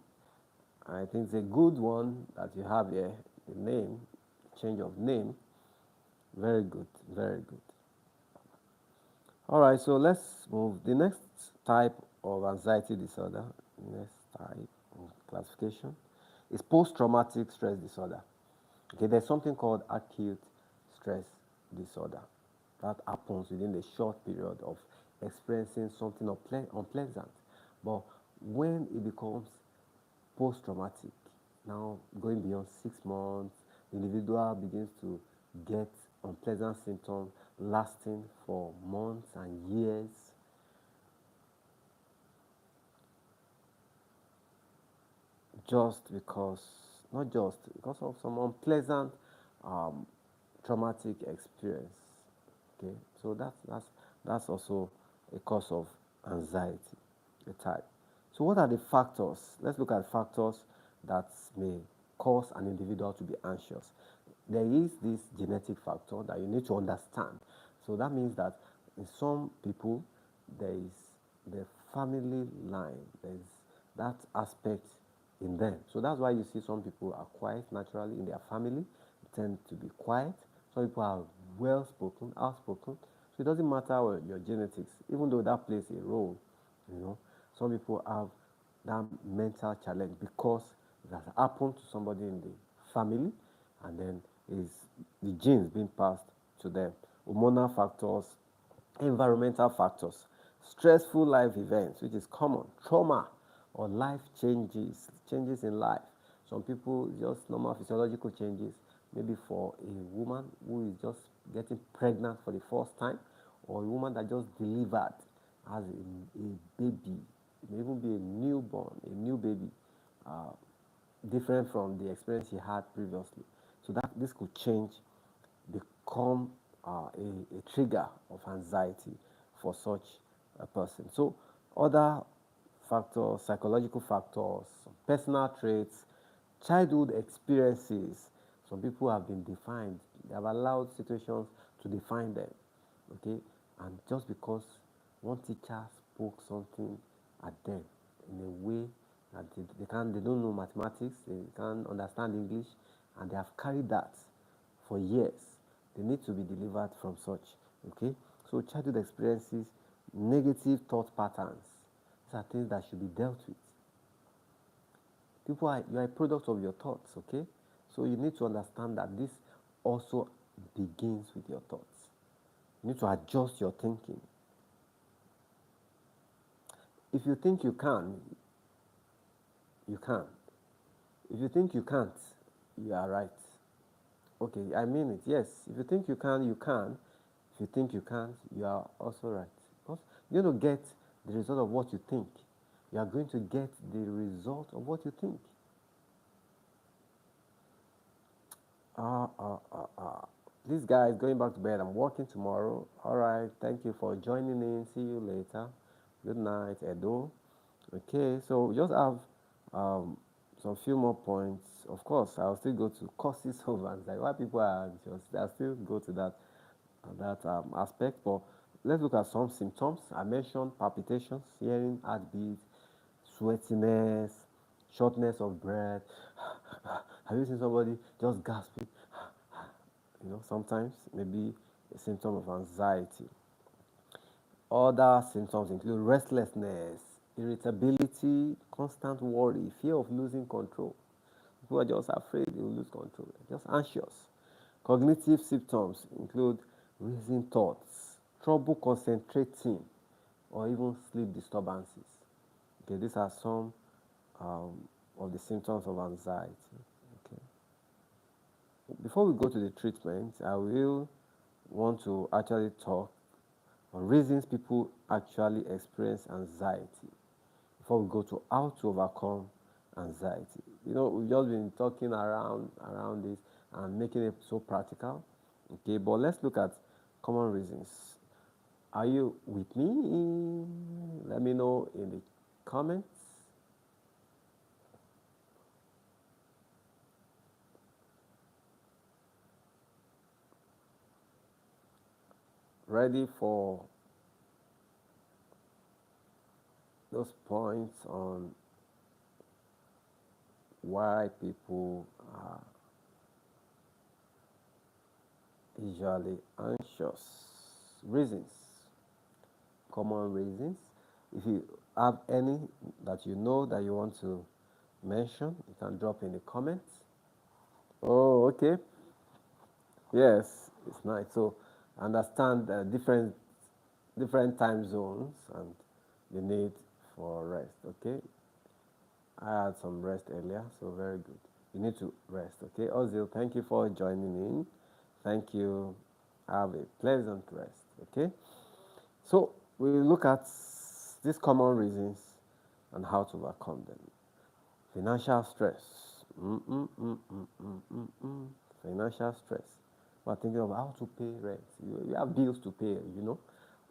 I think it's a good one that you have here. The name, change of name. Very good, very good. All right, so let's move. The next type of anxiety disorder, next type of classification, is post-traumatic stress disorder. Okay, there's something called acute stress disorder that happens within a short period of experiencing something unpleasant. But when it becomes post-traumatic, now going beyond 6 months, the individual begins to get unpleasant symptoms lasting for months and years. Just because, not just because of some unpleasant um, traumatic experience. Okay, so that's also a cause of anxiety, a type. So what are the factors? Let's look at factors that may cause an individual to be anxious. There is this genetic factor that you need to understand. So that means that in some people there is the family line. There's that aspect in them. So that's why you see some people are quiet naturally in their family, tend to be quiet. Some people are well spoken, outspoken. So it doesn't matter your genetics, even though that plays a role. You know, some people have that mental challenge because it has happened to somebody in the family, and then is the genes being passed to them. Hormonal factors, environmental factors, stressful life events, which is common, trauma or life changes, changes in life. Some people just normal physiological changes, maybe for a woman who is just getting pregnant for the first time, or a woman that just delivered as a baby. It may even be a newborn, a new baby, different from the experience he had previously. So that this could change, become a trigger of anxiety for such a person. So other factors, psychological factors, personal traits, childhood experiences. Some people have been defined. They have allowed situations to define them. Okay, and just because one teacher spoke something at them in a way that they don't know mathematics, they can't understand English, and they have carried that for years. They need to be delivered from such. Okay, so childhood experiences, negative thought patterns. These are things that should be dealt with. You are a product of your thoughts. Okay, so you need to understand that this also begins with your thoughts. You need to adjust your thinking. If you think you can, you can. If you think you can't, you are right. Okay, I mean it. Yes, if you think you can, you can. If you think you can't, you are also right. Because you're going to get the result of what you think. You are going to get the result of what you think. This guy is going back to bed. I'm working tomorrow. All right. Thank you for joining in. See you later. Good night, Edo. Okay. So we just have um, some few more points. Of course, I'll still go to causes of anxiety. Why people are anxious, I'll still go to that aspect. But let's look at some symptoms. I mentioned palpitations, hearing heartbeat, sweatiness, shortness of breath. Have you seen somebody just gasping? Sometimes maybe a symptom of anxiety. Other symptoms include restlessness, irritability, constant worry, fear of losing control. People are just afraid they will lose control, they're just anxious. Cognitive symptoms include racing thoughts, trouble concentrating, or even sleep disturbances. Okay, these are some um, of the symptoms of anxiety. Okay. Before we go to the treatment, I will want to actually talk on reasons people actually experience anxiety before we go to how to overcome anxiety. We've just been talking around this and making it so practical. Okay, but let's look at common reasons. Are you with me? Let me know in the comments. Ready for those points on why people are usually anxious. Reasons, common reasons. If you have any that you know that you want to mention, you can drop in the comments. Oh, okay. Yes, it's nice. So understand different time zones and the need for rest. Okay, I had some rest earlier, so very good. You need to rest. Okay, Ozil, thank you for joining in. Thank you. Have a pleasant rest. Okay, so we look at these common reasons and how to overcome them. Financial stress. Financial stress. We're thinking of how to pay rent. You have bills to pay,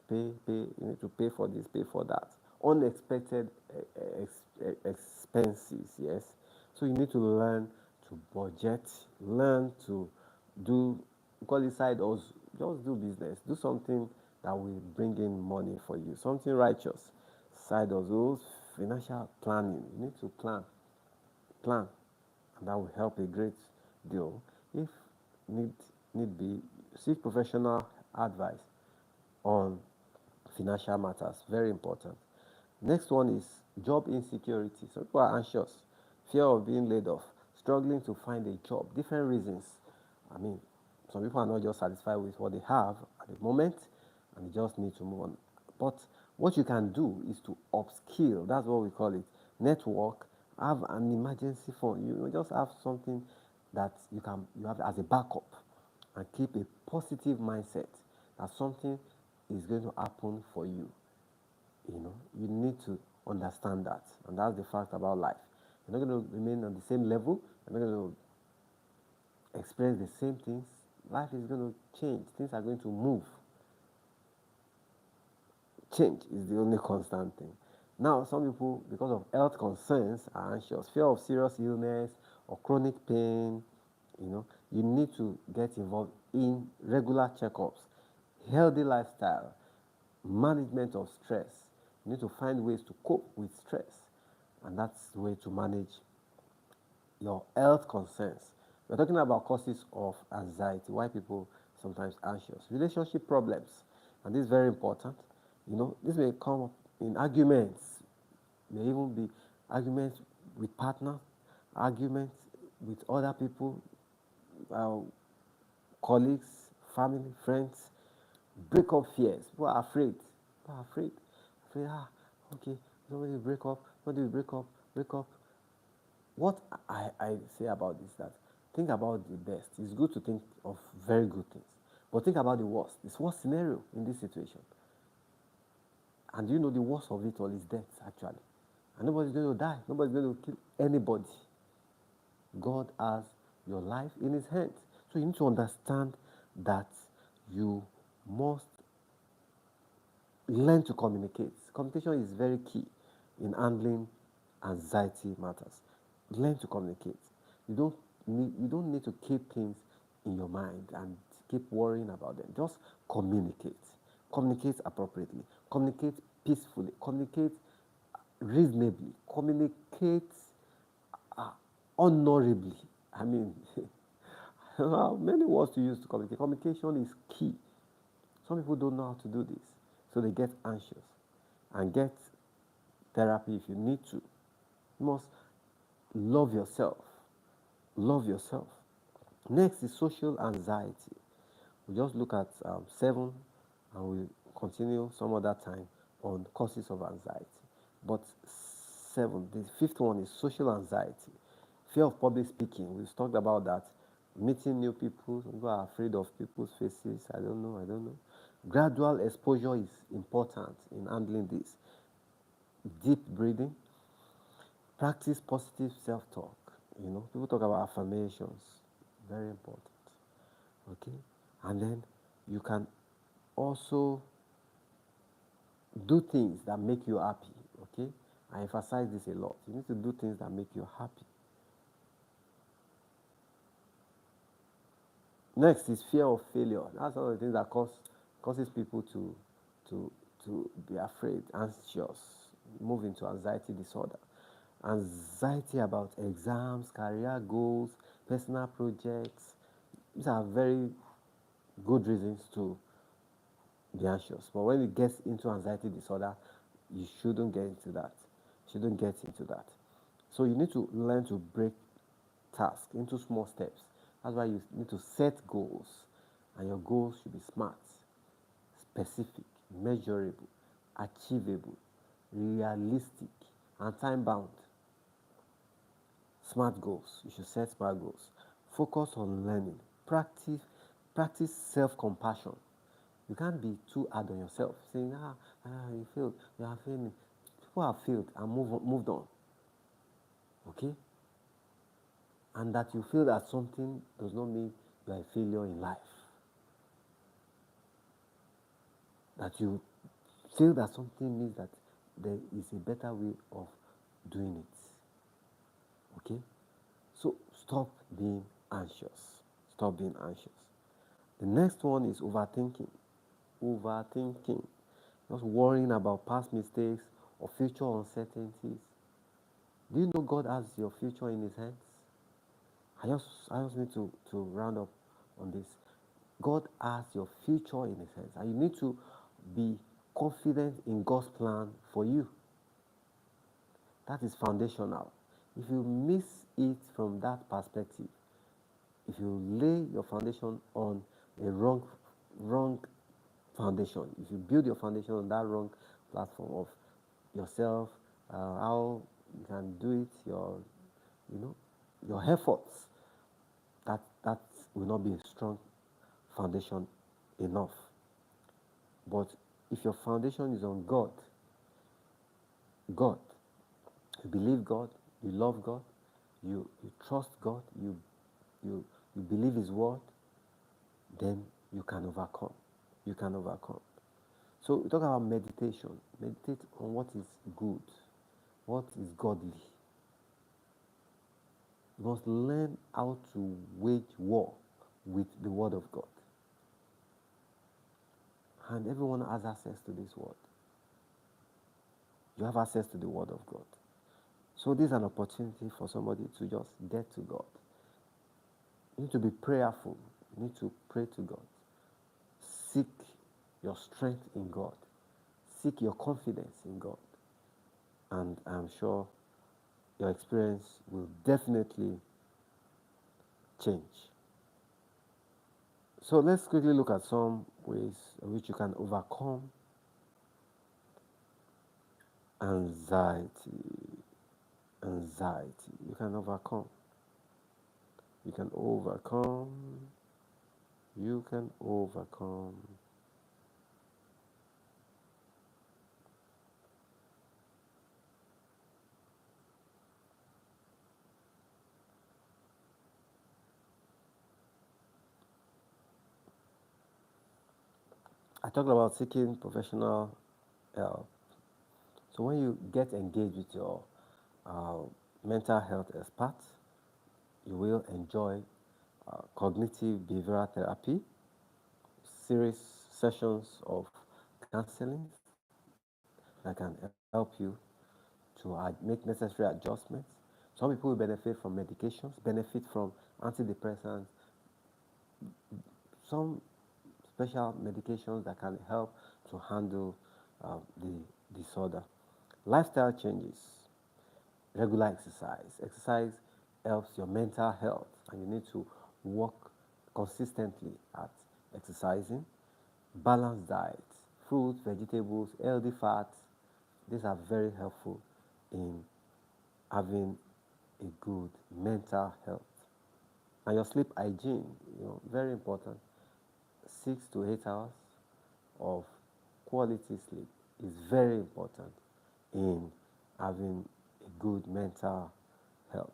Pay. You need to pay for this, pay for that. Unexpected expenses, yes. So you need to learn to budget, learn to do, call it side hustle. Just do business. Do something that will bring in money for you. Something righteous. Side hustles, financial planning. You need to plan, and that will help a great deal. If need need be, seek professional advice on financial matters. Very important. Next one is job insecurity. Some people are anxious, fear of being laid off, struggling to find a job. Different reasons. I mean, some people are not just satisfied with what they have at the moment, and they just need to move on. But what you can do is to upskill. That's what we call it. Network. Have an emergency fund. You just have something that you have as a backup, and keep a positive mindset that something is going to happen for you. You need to understand that, and that's the fact about life. You're not going to remain on the same level. You're not going to experience the same things. Life is going to change. Things are going to move. Change is the only constant thing. Now, some people, because of health concerns, are anxious. Fear of serious illness or chronic pain, you need to get involved in regular checkups, healthy lifestyle, management of stress. You need to find ways to cope with stress, and that's the way to manage your health concerns. We're talking about causes of anxiety, why people sometimes anxious. Relationship problems, and this is very important. This may come up in arguments, may even be arguments with partners, arguments with other people, uh, colleagues, family, friends. Breakup fears. People are afraid. People are afraid. Afraid, okay, somebody break up, somebody break up, break up. What I say about this, that think about the best. It's good to think of very good things, but think about the worst. This worst scenario in this situation. And the worst of it all is death, actually. And nobody's going to die. Nobody's going to kill anybody. God has your life in his hands. So you need to understand that you must learn to communicate. Communication is very key in handling anxiety matters. Learn to communicate. You don't need to keep things in your mind and keep worrying about them. Just communicate. Communicate appropriately. Communicate peacefully. Communicate reasonably. Communicate honorably. I mean, many words to use to communicate. Communication is key. Some people don't know how to do this, so they get anxious. And get therapy if you need to. You must love yourself. Love yourself. Next is social anxiety. We just look at 7, and we'll continue some other time on causes of anxiety. But 7, the 5th one is social anxiety. Fear of public speaking. We've talked about that. Meeting new people. People are afraid of people's faces. I don't know. Gradual exposure is important in handling this. Deep breathing. Practice positive self-talk. People talk about affirmations. Very important. Okay? And then you can also do things that make you happy. Okay? I emphasize this a lot. You need to do things that make you happy. Next is fear of failure. That's one of the things that causes people to be afraid, anxious, move into anxiety disorder. Anxiety about exams, career goals, personal projects. These are very good reasons to be anxious. But when it gets into anxiety disorder, you shouldn't get into that. So you need to learn to break tasks into small steps. That's why you need to set goals. And your goals should be smart, specific, measurable, achievable, realistic, and time bound. Smart goals. You should set smart goals. Focus on learning. Practice self-compassion. You can't be too hard on yourself, saying, you failed, you are failing. People have failed and moved on. Okay? And that you feel that something does not mean you are a failure in life. That you feel that something means that there is a better way of doing it. Okay? So stop being anxious. Stop being anxious. The next one is overthinking. Overthinking. Just worrying about past mistakes or future uncertainties. Do you know God has your future in his hands? I just need to round up on this. God has your future in his hands, and you need to be confident in God's plan for you. That is foundational. If you miss it from that perspective, if you lay your foundation on a wrong foundation, if you build your foundation on that wrong platform of yourself, how you can do it, your efforts, that will not be a strong foundation enough. But if your foundation is on God, you believe God, you love God, you trust God, you, you believe His word, then you can overcome. You can overcome. So we talk about meditation. Meditate on what is good, what is godly. You must learn how to wage war with the word of God. And everyone has access to this word. You have access to the word of God. So this is an opportunity for somebody to just get to God. You need to be prayerful. You need to pray to God. Seek your strength in God. Seek your confidence in God. And I'm sure your experience will definitely change. So let's quickly look at some ways in which you can overcome anxiety. Anxiety. You can overcome. You can overcome. You can overcome. I talked about seeking professional help. So when you get engaged with your uh, mental health expert, you will enjoy cognitive behavioral therapy, series sessions of counseling that can help you to make necessary adjustments. Some people will benefit from medications, benefit from antidepressants, some special medications that can help to handle the disorder. Lifestyle changes, regular exercise. Exercise helps your mental health, and you need to work consistently at exercising. Balanced diet, fruits, vegetables, healthy fats. These are very helpful in having a good mental health. And your sleep hygiene, very important. 6 to 8 hours of quality sleep is very important in having a good mental health.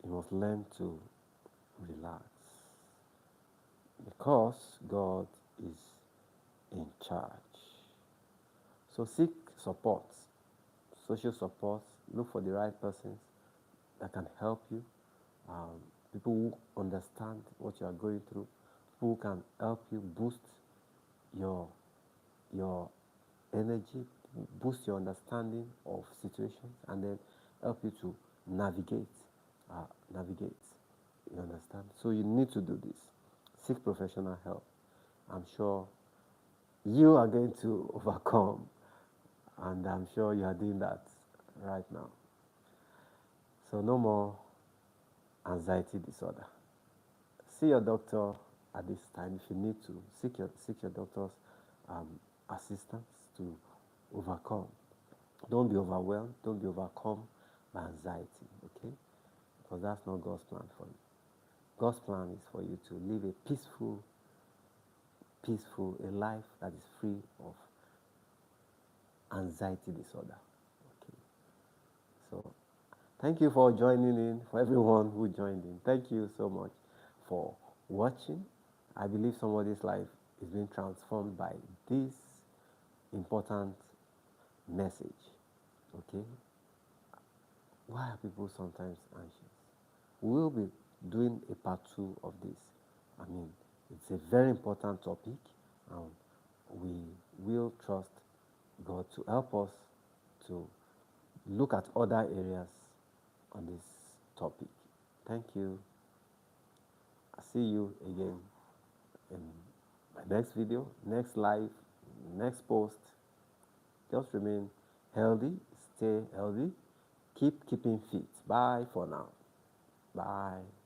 You must learn to relax because God is in charge. So seek support, social support. Look for the right persons that can help you. Um, People who understand what you are going through, who can help you boost your your energy, boost your understanding of situations, and then help you to navigate. Navigate. You understand? So you need to do this. Seek professional help. I'm sure you are going to overcome, and I'm sure you are doing that right now. So no more anxiety disorder. See your doctor at this time if you need to. Seek your doctor's um, assistance to overcome. Don't be overwhelmed. Don't be overcome by anxiety. Okay, because that's not God's plan for you. God's plan is for you to live a a life that is free of anxiety disorder. Okay, so thank you for joining in. For everyone who joined in, thank you so much for watching. I believe somebody's life is being transformed by this important message. Okay? Why are people sometimes anxious? We'll be doing a part 2 of this. I mean, it's a very important topic, and we will trust God to help us to look at other areas on this topic. Thank you. I'll see you again in my next video, next live, next post. Just remain healthy, stay healthy, keeping fit. Bye for now. Bye.